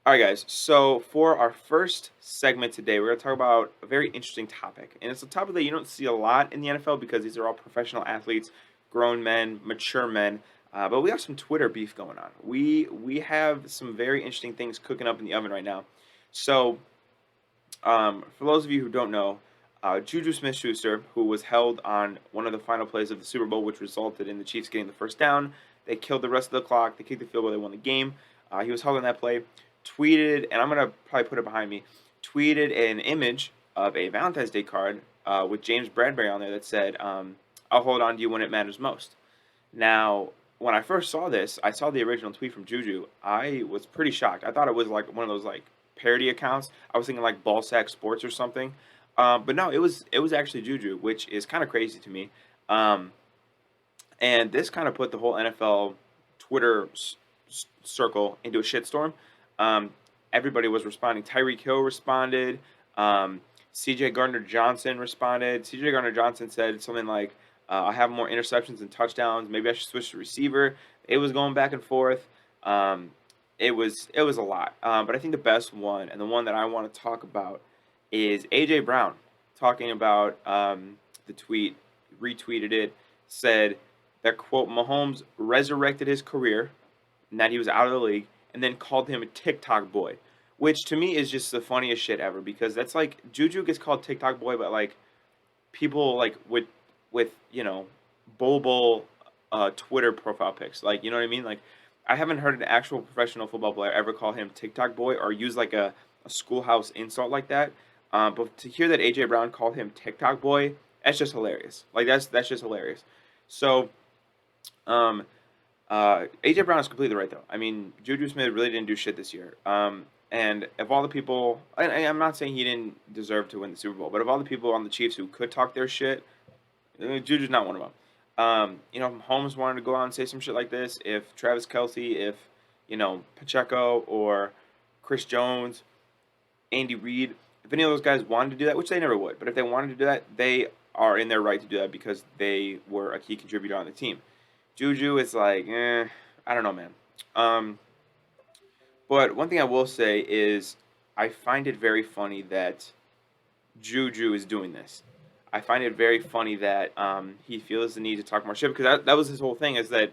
All right, guys. So for our first segment today, we're going to talk about a very interesting topic, and it's a topic that you don't see a lot in the NFL because these are all professional athletes, grown men, mature men. But we have some Twitter beef going on. We have some very interesting things cooking up in the oven right now. So for those of you who don't know, JuJu Smith-Schuster, who was held on one of the final plays of the Super Bowl, which resulted in the Chiefs getting the first down, they killed the rest of the clock. They kicked the field goal. They won the game. He was held on that play. Tweeted, and I'm gonna probably put it behind me. Tweeted an image of a Valentine's Day card with James Bradbury on there that said, "I'll hold on to you when it matters most." Now, when I first saw this, I saw the original tweet from Juju. I was pretty shocked. I thought it was like one of those like parody accounts. I was thinking like Ballsack Sports or something. But no, it was actually Juju, which is kind of crazy to me. Um, and this kind of put the whole NFL Twitter circle into a shitstorm. Um, Everybody was responding. Tyreek Hill responded. C.J. Gardner Johnson responded. C.J. Gardner Johnson said something like, "I have more interceptions and touchdowns. Maybe I should switch to receiver." It was going back and forth. It was a lot. But I think the best one and the one that I want to talk about is A.J. Brown talking about the tweet, retweeted it, said that quote Mahomes resurrected his career and that he was out of the league, and then called him a TikTok boy, which to me is just the funniest shit ever because that's like Juju gets called TikTok boy, but like people like with Bobo Twitter profile pics, like you know what I mean? Like I haven't heard an actual professional football player ever call him TikTok boy or use like a schoolhouse insult like that. But to hear that AJ Brown called him TikTok boy, that's just hilarious. Like that's just hilarious. So um, AJ Brown is completely right though. I mean, Juju Smith really didn't do shit this year. And of all the people, I'm not saying he didn't deserve to win the Super Bowl, but of all the people on the Chiefs who could talk their shit, Juju's not one of them. Holmes wanted to go out and say some shit like this. If Travis Kelsey, if Pacheco or Chris Jones, Andy Reid, if any of those guys wanted to do that, which they never would, but if they wanted to do that, they are in their right to do that because they were a key contributor on the team. Juju is like, I don't know, man. Um, but one thing I will say is I find it very funny that Juju is doing this. I find it very funny that he feels the need to talk more shit because that was his whole thing is that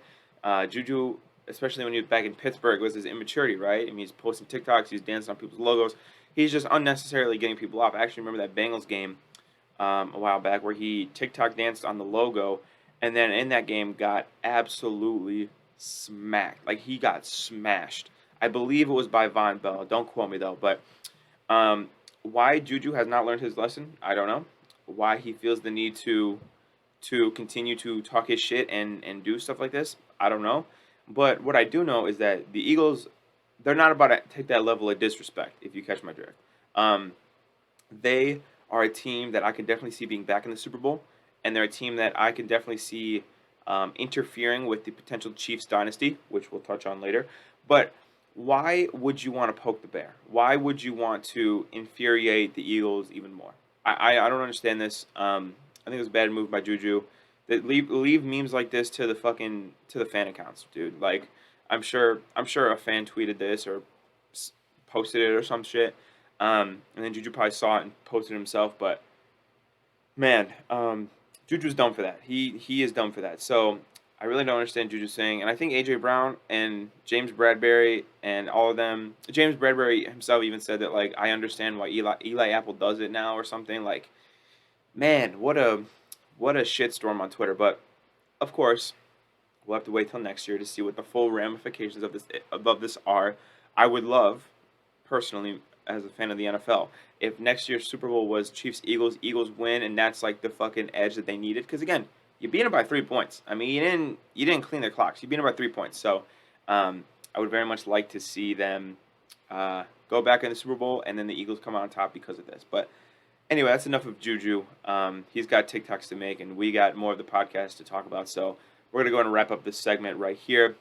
Juju, especially when he was back in Pittsburgh, was his immaturity, right? I mean, he's posting TikToks, he's dancing on people's logos. He's just unnecessarily getting people off. I actually remember that Bengals game a while back where he TikTok danced on the logo and then in that game got absolutely smacked. Like he got smashed. I believe it was by Von Bell. Don't quote me though, but um, why Juju has not learned his lesson, I don't know. Why he feels the need to continue to talk his shit and do stuff like this, I don't know. But what I do know is that the Eagles, they're not about to take that level of disrespect. If you catch my drift, um, they are a team that I can definitely see being back in the Super Bowl, and they're a team that I can definitely see interfering with the potential Chiefs dynasty, which we'll touch on later. But why would you want to poke the bear? Why would you want to infuriate the Eagles even more? I don't understand this. I think it was a bad move by Juju. That leave memes like this to the fan accounts, dude. Like I'm sure a fan tweeted this or posted it or some shit. And then Juju probably saw it and posted it himself. But man, Juju's dumb for that. He is dumb for that. So I really don't understand Juju saying, and I think AJ Brown and James Bradbury and all of them. James Bradbury himself even said that like I understand why Eli Apple does it now or something. Like man, what a shitstorm on Twitter. But of course, we'll have to wait till next year to see what the full ramifications of this are. I would love, personally, as a fan of the NFL, if next year's Super Bowl was Chiefs Eagles, Eagles win, and that's like the fucking edge that they needed. Because again, you beat them by 3 points. I mean, you didn't clean their clocks. You beat them by 3 points. So I would very much like to see them go back in the Super Bowl, and then the Eagles come out on top because of this. But anyway, that's enough of Juju. He's got TikToks to make, and we got more of the podcast to talk about. So we're going to go ahead and wrap up this segment right here.